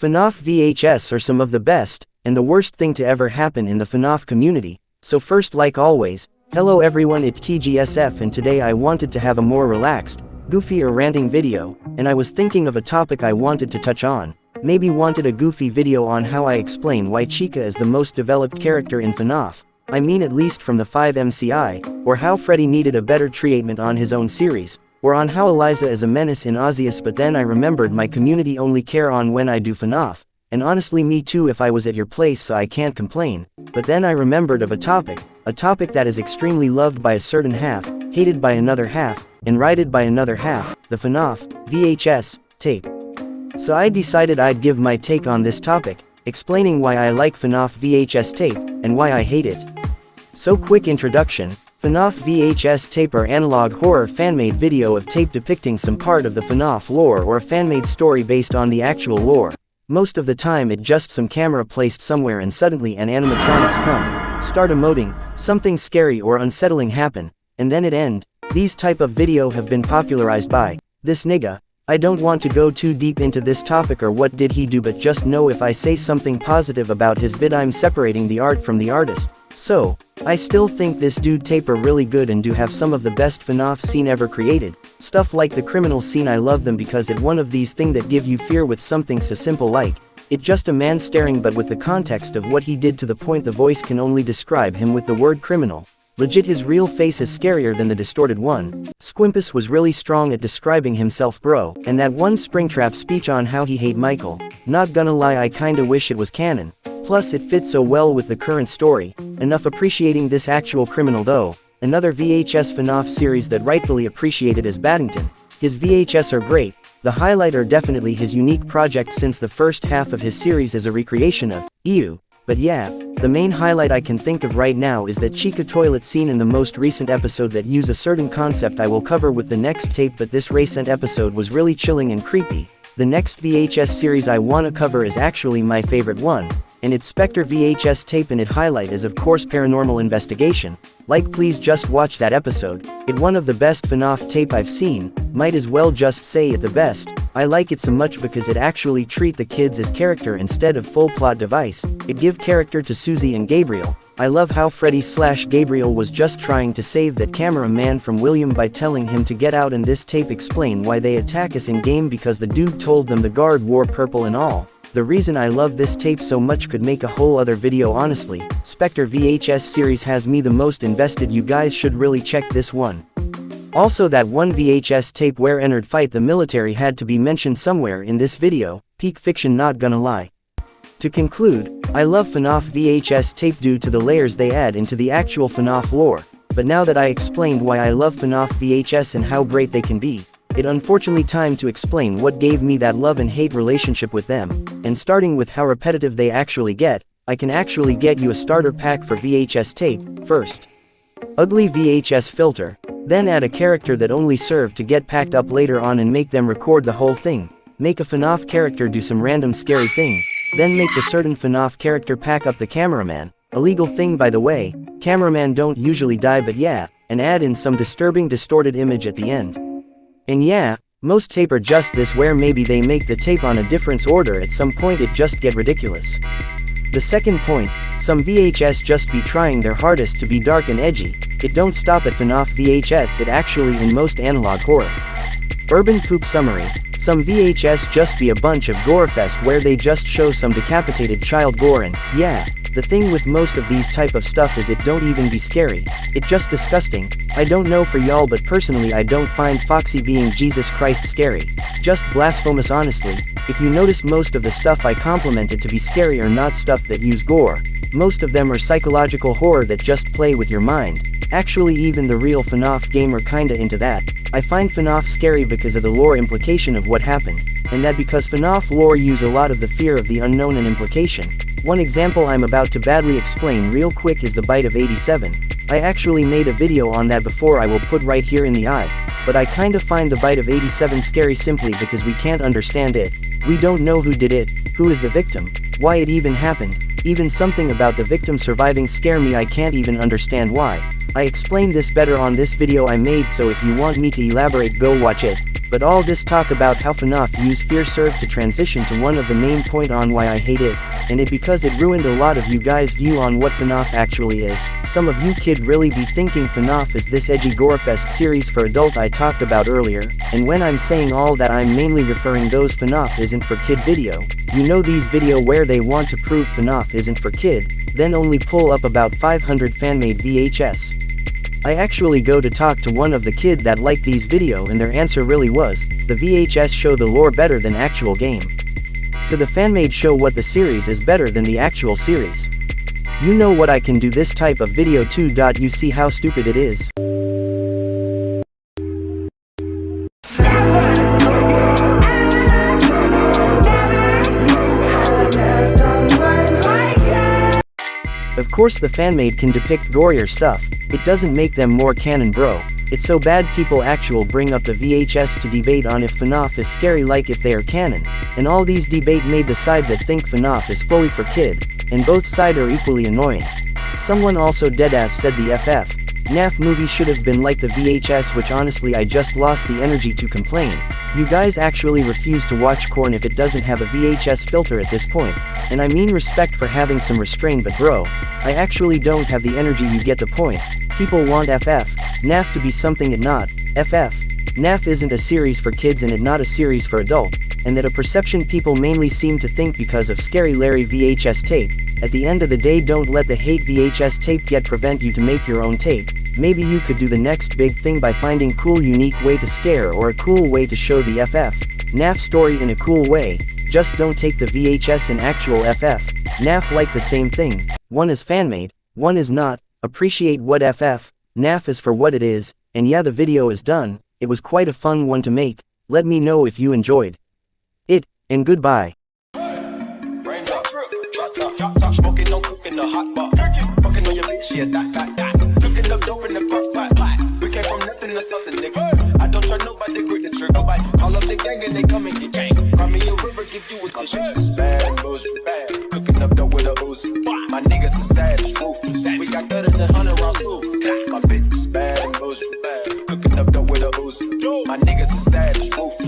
FNAF VHS are some of the best, and the worst thing to ever happen in the FNAF community. So first, like always, hello everyone, it's TGSF, and today I wanted to have a more relaxed, goofy or ranting video, and I was thinking of a topic I wanted to touch on. Maybe wanted a goofy video on how I explain why Chica is the most developed character in FNAF. I mean, at least from the 5 MCI, or how Freddy needed a better treatment on his own series, or on how Eliza is a menace in Ozius. But then I remembered my community only care on when I do FNAF, and honestly me too if I was at your place, so I can't complain. But then I remembered of a topic that is extremely loved by a certain half, hated by another half, and righted by another half, the FNAF VHS tape. So I decided I'd give my take on this topic, explaining why I like FNAF VHS tape, and why I hate it. So quick introduction. FNAF VHS tape are analog horror fan-made video of tape depicting some part of the FNAF lore or a fan-made story based on the actual lore. Most of the time it just some camera placed somewhere and suddenly an animatronics come, start emoting, something scary or unsettling happen, and then it end. These type of video have been popularized by this nigga. I don't want to go too deep into this topic or what did he do, but just know if I say something positive about his vid I'm separating the art from the artist. So, I still think this dude tape are really good and do have some of the best FNAF scene ever created. Stuff like the criminal scene, I love them because it one of these thing that give you fear with something so simple like it just a man staring, but with the context of what he did to the point the voice can only describe him with the word criminal. Legit, his real face is scarier than the distorted one. Squimpus was really strong at describing himself, bro, and that one Springtrap speech on how he hate Michael. Not gonna lie, I kinda wish it was canon. Plus it fits so well with the current story. Enough appreciating this actual criminal though. Another VHS FNAF series that rightfully appreciated is Battington. His VHS are great. The highlight are definitely his unique project, since the first half of his series is a recreation of EU. But yeah, the main highlight I can think of right now is that Chica toilet scene in the most recent episode that use a certain concept I will cover with the next tape, but this recent episode was really chilling and creepy. The next VHS series I wanna cover is actually my favorite one, and it's Spectre VHS tape, and its highlight is of course Paranormal Investigation. Like, please just watch that episode. It one of the best FNAF tape I've seen, might as well just say it the best. I like it so much because it actually treat the kids as character instead of full plot device. It give character to Susie and Gabriel. I love how Freddy/Gabriel was just trying to save that cameraman from William by telling him to get out, and this tape explain why they attack us in game because the dude told them the guard wore purple and all. The reason I love this tape so much could make a whole other video honestly. Spectre VHS series has me the most invested, you guys should really check this one. Also, that one VHS tape where Ennard fight the military had to be mentioned somewhere in this video. Peak fiction, not gonna lie. To conclude, I love FNAF VHS tape due to the layers they add into the actual FNAF lore. But now that I explained why I love FNAF VHS and how great they can be, it unfortunately time to explain what gave me that love and hate relationship with them. And starting with how repetitive they actually get, I can actually get you a starter pack for VHS tape. First, ugly VHS filter. Then add a character that only served to get packed up later on and make them record the whole thing. Make a FNAF character do some random scary thing. Then make the certain FNAF character pack up the cameraman. Illegal thing by the way, cameraman don't usually die, but yeah, and add in some disturbing distorted image at the end. And yeah, most tape are just this, where maybe they make the tape on a different order at some point, it just get ridiculous. The second point, some VHS just be trying their hardest to be dark and edgy. It don't stop at FNAF VHS, it actually in most analog horror. Urban poop summary. Some VHS just be a bunch of gorefest where they just show some decapitated child gore, and yeah, the thing with most of these type of stuff is it don't even be scary. It just disgusting. I don't know for y'all, but personally I don't find Foxy being Jesus Christ scary. Just blasphemous honestly. If you notice, most of the stuff I complimented to be scary are not stuff that use gore. Most of them are psychological horror that just play with your mind. Actually, even the real FNAF game are kinda into that. I find FNAF scary because of the lore implication of what happened, and that because FNAF lore use a lot of the fear of the unknown and implication. One example I'm about to badly explain real quick is the bite of 87. I actually made a video on that before, I will put right here in the eye. But I kinda find the bite of 87 scary simply because we can't understand it. We don't know who did it, who is the victim, why it even happened. Even something about the victim surviving scare me, I can't even understand why. I explained this better on this video I made, so if you want me to elaborate, go watch it. But all this talk about how FNAF use fear served to transition to one of the main point on why I hate it, and it because it ruined a lot of you guys' view on what FNAF actually is. Some of you kid really be thinking FNAF is this edgy gorefest series for adult I talked about earlier, and when I'm saying all that I'm mainly referring those FNAF isn't for kid video. You know these video where they want to prove FNAF isn't for kid, then only pull up about 500 fan-made VHS. I actually go to talk to one of the kid that liked these video and their answer really was, the VHS show the lore better than actual game. So the fan-made show what the series is better than the actual series. You know what I can do this type of video too. You see how stupid it is? Of course the fan-made can depict gorier stuff, it doesn't make them more canon bro. It's so bad people actual bring up the VHS to debate on if FNAF is scary like if they are canon, and all these debate made the side that think FNAF is fully for kid, and both side are equally annoying. Someone also deadass said the FNAF movie should have been like the VHS, which honestly I just lost the energy to complain. You guys actually refuse to watch corn if it doesn't have a VHS filter at this point, and I mean respect for having some restraint, but bro, I actually don't have the energy. You get the point. People want FNAF to be something it not. FNAF isn't a series for kids and it not a series for adult, and that a perception people mainly seem to think because of Scary Larry VHS tape. At the end of the day, don't let the hate VHS tape yet prevent you to make your own tape. Maybe you could do the next big thing by finding cool unique way to scare or a cool way to show the FNAF story in a cool way. Just don't take the VHS and actual FNAF like the same thing. One is fan-made, one is not. Appreciate what FNAF is for what it is, and yeah, the video is done. It was quite a fun one to make. Let me know if you enjoyed it, and goodbye. Smoking, no cooking, the hot pot. Fucking on your bitch, yeah, that. Cooking up dope in the crock pot. We came from nothing to something, nigga. I don't try nobody, grip the trigger. Call up the gang and they come and get gang. Cry me a river, give you a tissue. It's bad and bullshit, bad. Cooking up dope with a Uzi. My niggas are savage, ruthless. We got 30 to 100 rounds too. My bitch is bad and bullshit, bad. Cooking up dope with a Uzi. My niggas are savage, ruthless.